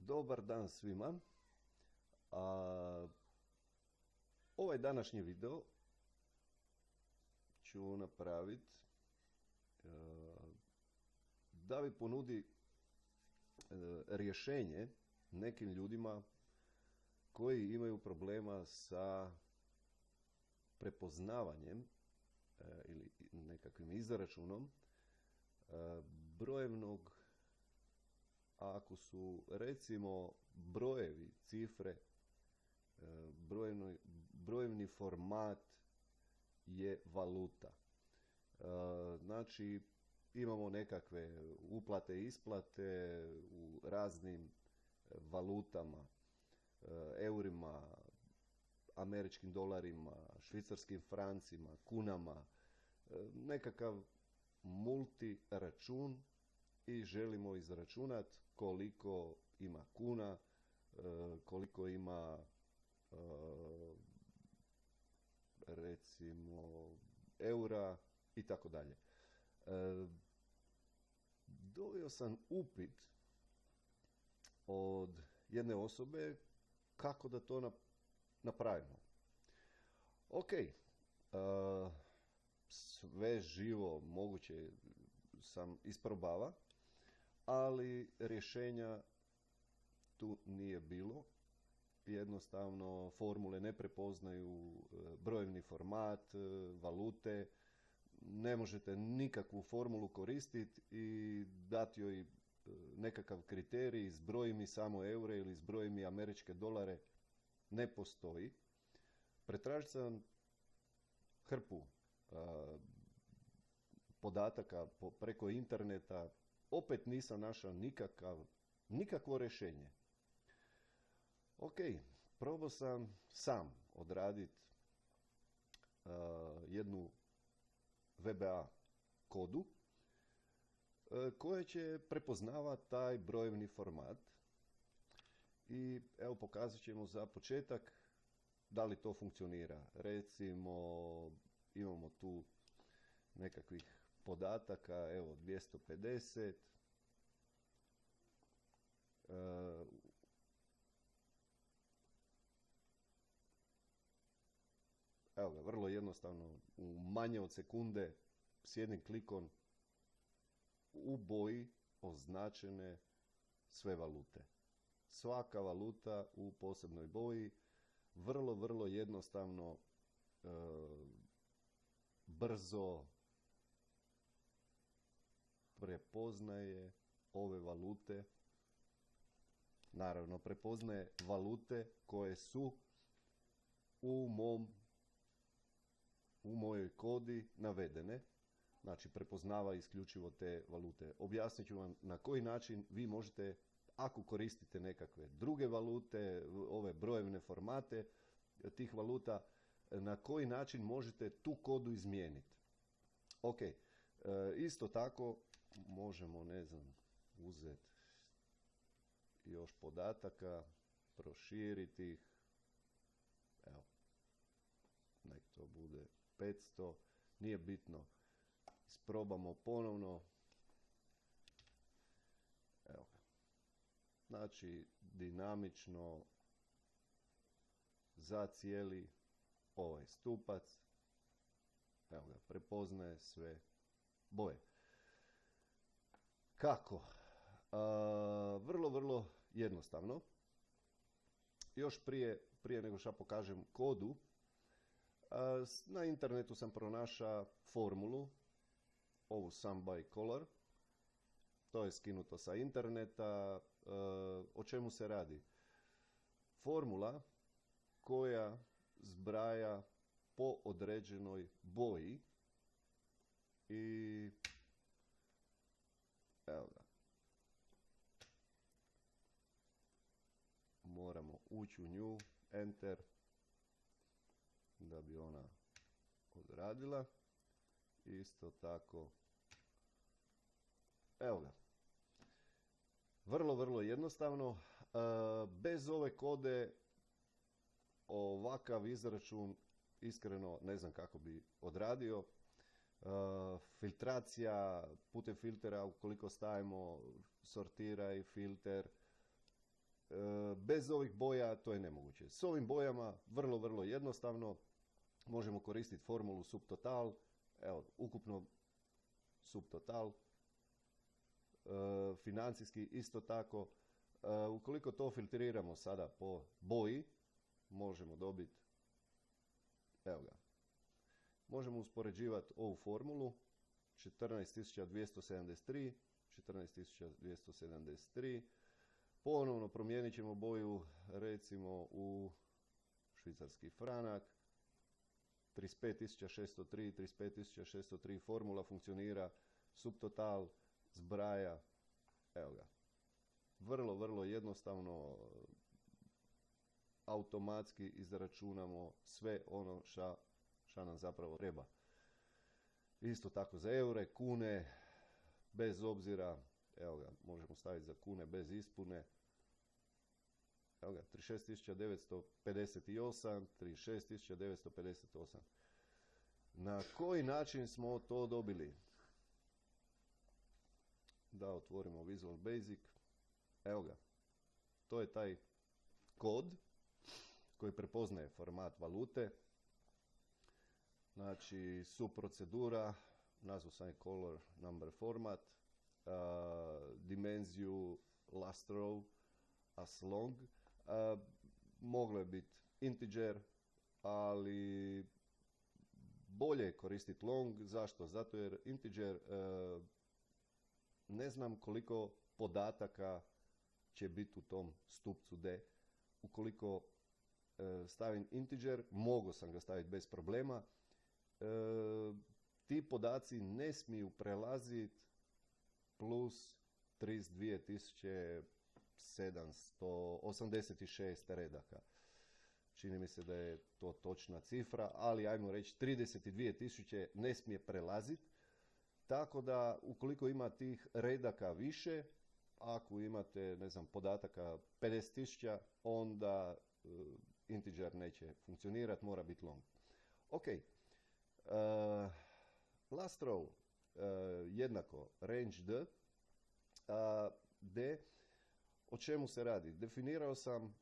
Dobar dan svima. Ovaj današnji video ću napraviti da vi ponudi rješenje nekim ljudima koji imaju problema sa prepoznavanjem ili nekakvim izračunom brojevnog, ako su recimo brojevi, cifre, brojevni format je valuta. Znači, imamo nekakve uplate i isplate u raznim valutama, eurima, američkim dolarima, švicarskim francima, kunama, nekakav multi račun i želimo izračunati koliko ima kuna, koliko ima recimo eura i tako dalje. Dobio sam upit od jedne osobe kako da to napravimo. Ok, sve živo moguće sam isprobava, ali rješenja tu nije bilo. Jednostavno formule ne prepoznaju brojevni format, valute. Ne možete nikakvu formulu koristiti i dati joj nekakav kriterij, zbroji mi samo eure ili zbroji mi američke dolare. Ne postoji. Pretražio sam hrpu podataka preko interneta, opet nisam našao nikakvo rješenje. Ok, probao sam odraditi jednu VBA kodu koja će prepoznavati taj brojevni format. I evo, pokazat ćemo za početak da li to funkcionira. Recimo, imamo tu nekakvih podataka, evo 250. Evo ga, vrlo jednostavno, u manje od sekunde s jednim klikom u boji označene sve valute. Svaka valuta u posebnoj boji, vrlo jednostavno, brzo prepoznaje ove valute. Naravno, prepoznaje valute koje su u mojoj kodi navedene. Znači, prepoznava isključivo te valute. Objasnit ću vam na koji način vi možete, ako koristite nekakve druge valute, ove brojevne formate tih valuta, na koji način možete tu kodu izmijeniti. Ok, isto tako možemo, ne znam, uzeti još podataka, proširiti ih. Evo, nek to bude 500, nije bitno. Isprobamo ponovno. Evo ga. Znači, dinamično za cijeli ovaj stupac. Evo ga, prepoznaje sve boje. Kako? Vrlo jednostavno. Još prije nego što pokažem kodu, na internetu sam pronašao formulu, ovu sum by color. To je skinuto sa interneta. O čemu se radi? Formula koja zbraja po određenoj boji i evo ga. Moramo ući u nju, enter, da bi ona odradila. Isto tako, evo ga. Vrlo jednostavno. Bez ove kode ovakav izračun iskreno ne znam kako bi odradio. Filtracija putem filtera, ukoliko stavimo sortiraj, filter, Bez ovih boja to je nemoguće. S ovim bojama vrlo, vrlo jednostavno možemo koristiti formulu subtotal. Evo, ukupno subtotal. Financijski isto tako. Ukoliko to filtriramo sada po boji, možemo dobiti, evo ga, možemo uspoređivati ovu formulu 14.273, 14.273, ponovno promijenit ćemo boju recimo u švicarski franak, 35.603, 35.603, formula funkcionira, subtotal zbraja, evo ga. Vrlo, vrlo jednostavno, automatski izračunamo sve ono šta nam zapravo treba. Isto tako za eure, kune, bez obzira, evo ga, možemo staviti za kune bez ispune. Evo ga, 36.958, 36.958. Na koji način smo to dobili? Da otvorimo Visual Basic. Evo ga. To je taj kod koji prepoznaje format valute. Znači, subprocedura, nazvu sam je color number format, dimenziju last row as long. Moglo je biti integer, ali bolje je koristiti long. Zašto? Zato jer integer ne znam koliko podataka će biti u tom stupcu D. Ukoliko stavim integer, mogu sam ga staviti bez problema. Ti podaci ne smiju prelaziti plus 32.786 redaka. Čini mi se da je to točna cifra, ali ajmo reći 32.000 ne smije prelaziti. Tako da ukoliko ima tih redaka više, ako imate, ne znam, podataka 50.000, onda integer neće funkcionirati, mora biti long. Ok. Last row jednako range D. D. O čemu se radi? Definirao sam,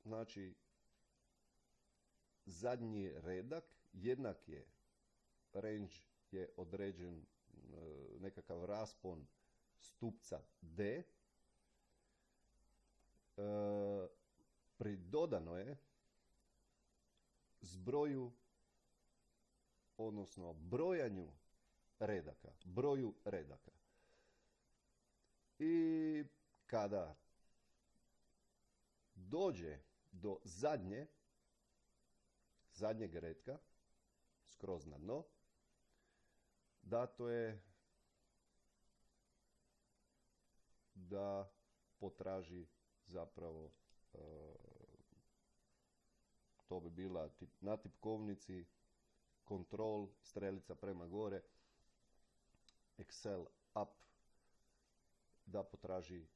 znači, zadnji redak jednak je, range je određen nekakav raspon stupca D. Pridodano je zbroju, odnosno brojanju redaka, broju redaka. I kada dođe do zadnjeg redka, skroz na dno, dato je da potraži zapravo, to bi bila na tipkovnici kontrol, strelica prema gore, Excel up, da potraži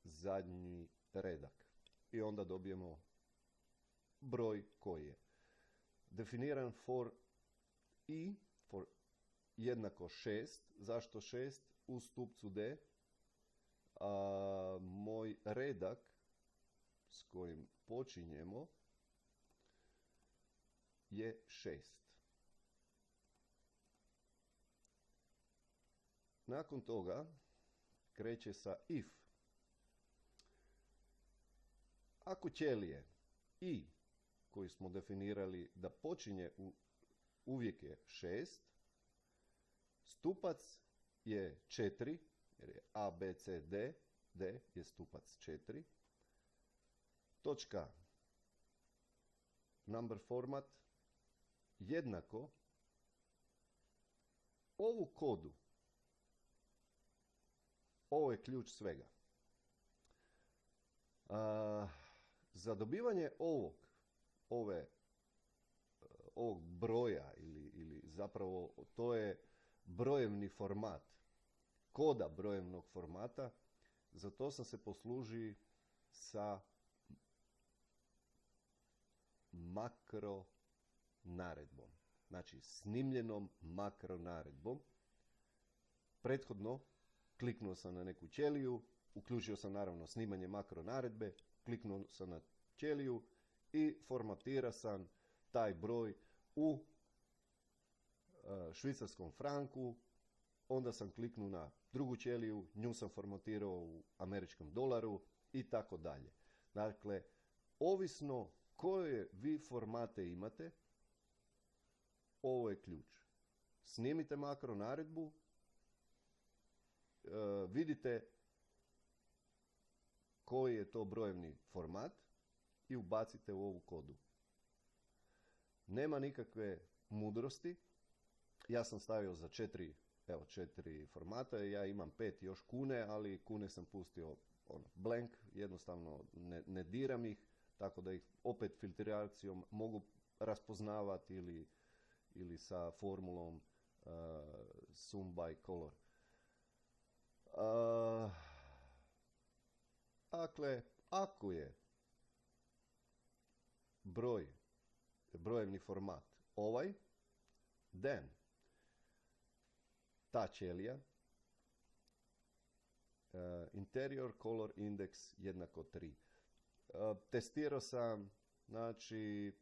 zadnji redak. I onda dobijemo broj koji je definiran for i, for jednako 6. Zašto 6? U stupcu D moj redak s kojim počinjemo je 6. Nakon toga kreće sa if. Ako ćelije i koji smo definirali da počinje uvijek je 6, stupac je 4, jer je A, B, C, D, D je stupac 4, točka number format jednako ovu kodu. Ovo je ključ svega. Za dobivanje ovog broja ili zapravo to je brojevni format, koda brojevnog formata, za to sam se poslužio sa makro naredbom. Znači snimljenom makro naredbom. Prethodno kliknuo sam na neku ćeliju, uključio sam naravno snimanje makro naredbe, kliknuo sam na ćeliju i formatira sam taj broj u švicarskom franku, onda sam kliknuo na drugu ćeliju, nju sam formatirao u američkom dolaru i tako dalje. Dakle, ovisno koje vi formate imate, ovo je ključ. Snimite makro naredbu, vidite koji je to brojevni format i ubacite u ovu kodu. Nema nikakve mudrosti. Ja sam stavio za 4 formata, ja imam 5 još kune, ali kune sam pustio blank, jednostavno ne diram ih, tako da ih opet filtracijom mogu raspoznavati ili sa formulom sum by color. Dakle, ako je brojevni format ovaj, then ta ćelija interior color index jednako 3. Testirao sam, znači,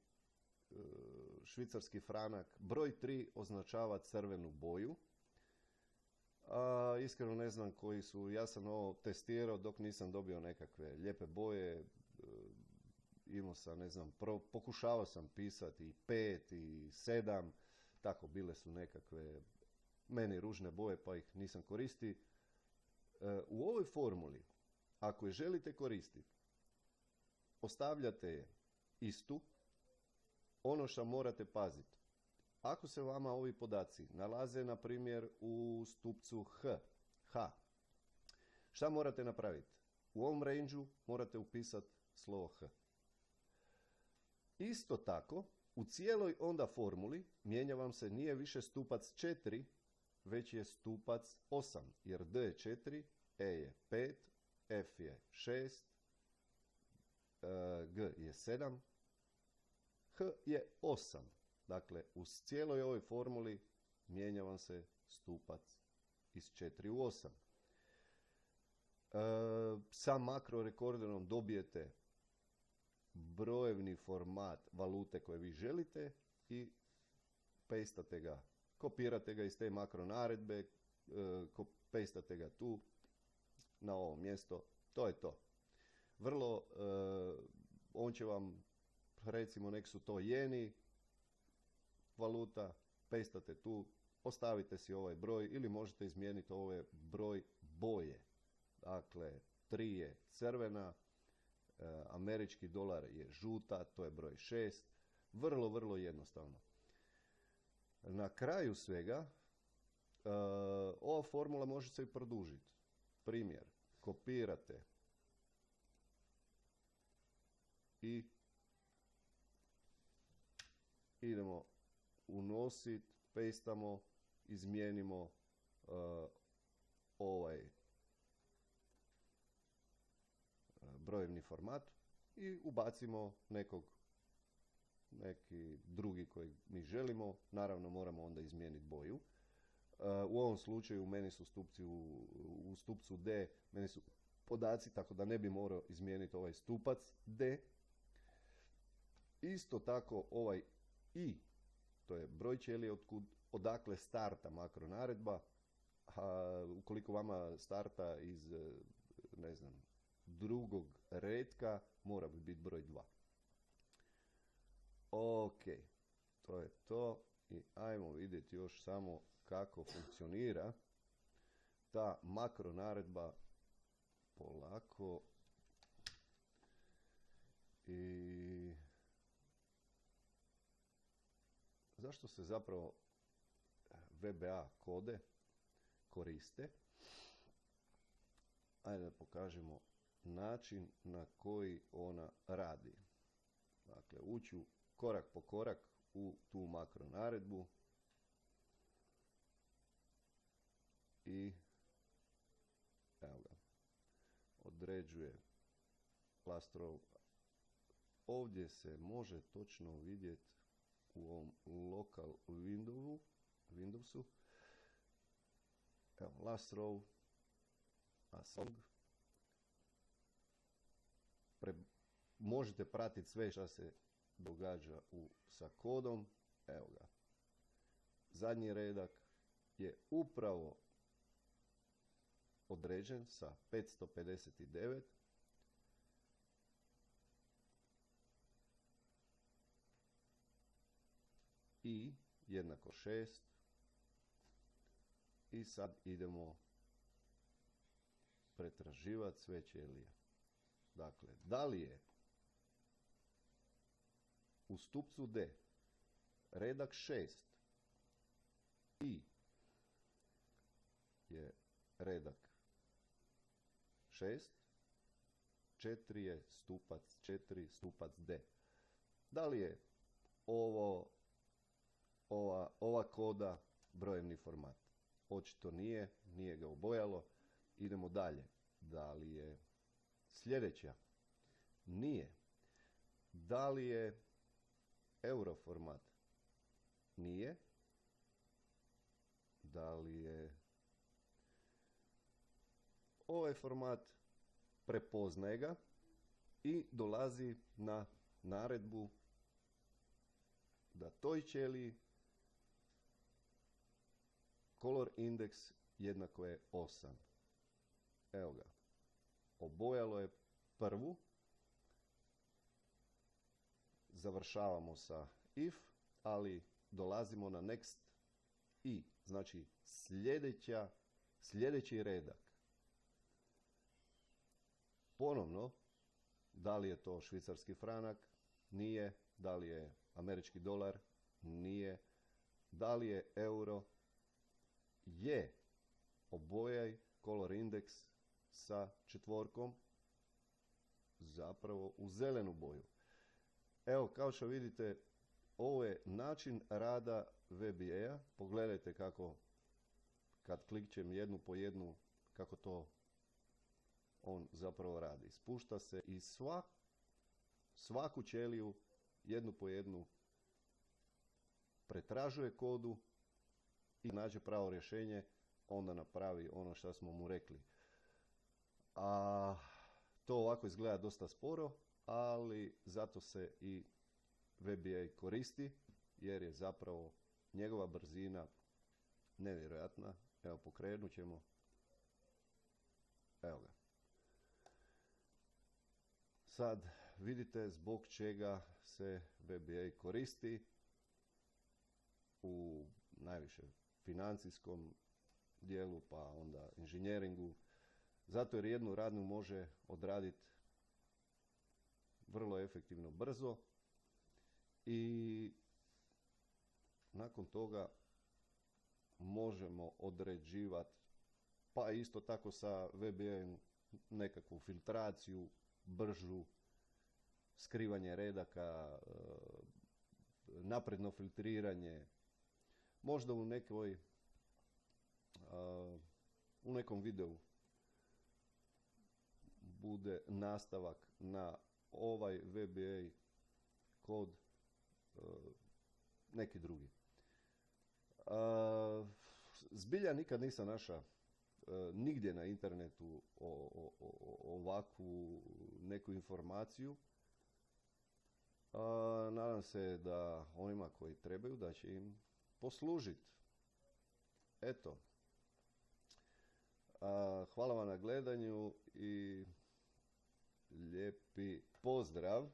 švicarski franak, broj 3 označava crvenu boju. Iskreno ne znam koji su, ja sam ovo testirao dok nisam dobio nekakve lijepe boje, imao sam, ne znam, pokušavao sam pisati i 5 i 7, tako bile su nekakve meni ružne boje pa ih nisam koristio. U ovoj formuli, ako je želite koristiti, ostavljate je istu. Ono što morate paziti, ako se vama ovi podaci nalaze, na primjer, u stupcu H, šta morate napraviti? U ovom range-u morate upisati slovo H. Isto tako, u cijeloj onda formuli mijenja vam se, nije više stupac 4, već je stupac 8, jer D je 4, E je 5, F je 6, G je 7, H je 8. Dakle, u cijeloj ovoj formuli mijenja vam se stupac iz 4 u 8. Sa makro rekorderom dobijete brojevni format valute koje vi želite i pastate ga, kopirate ga iz te makro naredbe, pastate ga tu na ovo mjesto, to je to. Vrlo, on će vam, recimo nek su to jeni valuta, pastate tu, ostavite si ovaj broj ili možete izmijeniti ovaj broj boje. Dakle, 3 je crvena, američki dolar je žuta, to je broj 6. Vrlo, vrlo jednostavno. Na kraju svega, ova formula može se i produžiti. Primjer, kopirate i idemo unositi, pastamo, izmijenimo ovaj brojevni format i ubacimo neki drugi koji mi želimo. Naravno moramo onda izmijeniti boju. U ovom slučaju meni su stupci u stupcu D, meni su podaci, tako da ne bi morao izmijeniti ovaj stupac D. Isto tako ovaj I, to je broj ćelije odakle starta makro naredba. Ukoliko vama starta iz, ne znam, drugog redka, mora biti broj 2. Ok, to je to i ajmo vidjeti još samo kako funkcionira ta makro naredba polako. I zašto se zapravo VBA kode koriste? Ajde da pokažemo način na koji ona radi. Dakle, ući korak po korak u tu makro naredbu i evo ga, određuje last row. Ovdje se može točno vidjeti u ovom local Windowsu. Evo, last row, a song možete pratiti sve što se događa sa kodom. Evo ga. Zadnji redak je upravo određen sa 559 i jednako 6 i sad idemo pretraživati sve ćelije. Dakle, da li je u stupcu D redak 6 i je redak 6, 4 je stupac 4, stupac D. Da li je ova koda brojevni format? Očito nije, nije ga obojalo. Idemo dalje. Da li je sljedeća? Nije. Da li je euro format? Nije. Da li je ovaj format? Prepoznaje ga i dolazi na naredbu da toj ćeliji color index jednako je 8. Evo ga. Obojalo je prvu. Završavamo sa if, ali dolazimo na next i. Znači sljedeći redak. Ponovno, da li je to švicarski franak? Nije. Da li je američki dolar? Nije. Da li je euro? Je. Obojaj color index sa četvorkom zapravo u zelenu boju. Evo, kao što vidite, ovo je način rada VBA. Pogledajte kako, kad klikćem jednu po jednu, kako to on zapravo radi. Spušta se i svaku ćeliju jednu po jednu pretražuje kodu i nađe pravo rješenje, onda napravi ono što smo mu rekli. A to ovako izgleda dosta sporo, ali zato se i VBA koristi, jer je zapravo njegova brzina nevjerojatna. Evo, pokrenut ćemo. Evo ga. Sad vidite zbog čega se VBA koristi u najviše financijskom dijelu, pa onda inženjeringu. Zato jer jednu radnju može odraditi vrlo efektivno, brzo i nakon toga možemo određivati, pa isto tako sa VBA nekakvu filtraciju, bržu, skrivanje redaka, napredno filtriranje. Možda u nekom videu bude nastavak na ovaj VBA kod neki drugi. Zbilja nikad nisam našao nigdje na internetu ovakvu neku informaciju. Nadam se da onima koji trebaju da će im poslužiti. Eto. Hvala vam na gledanju i lijepi pozdrav.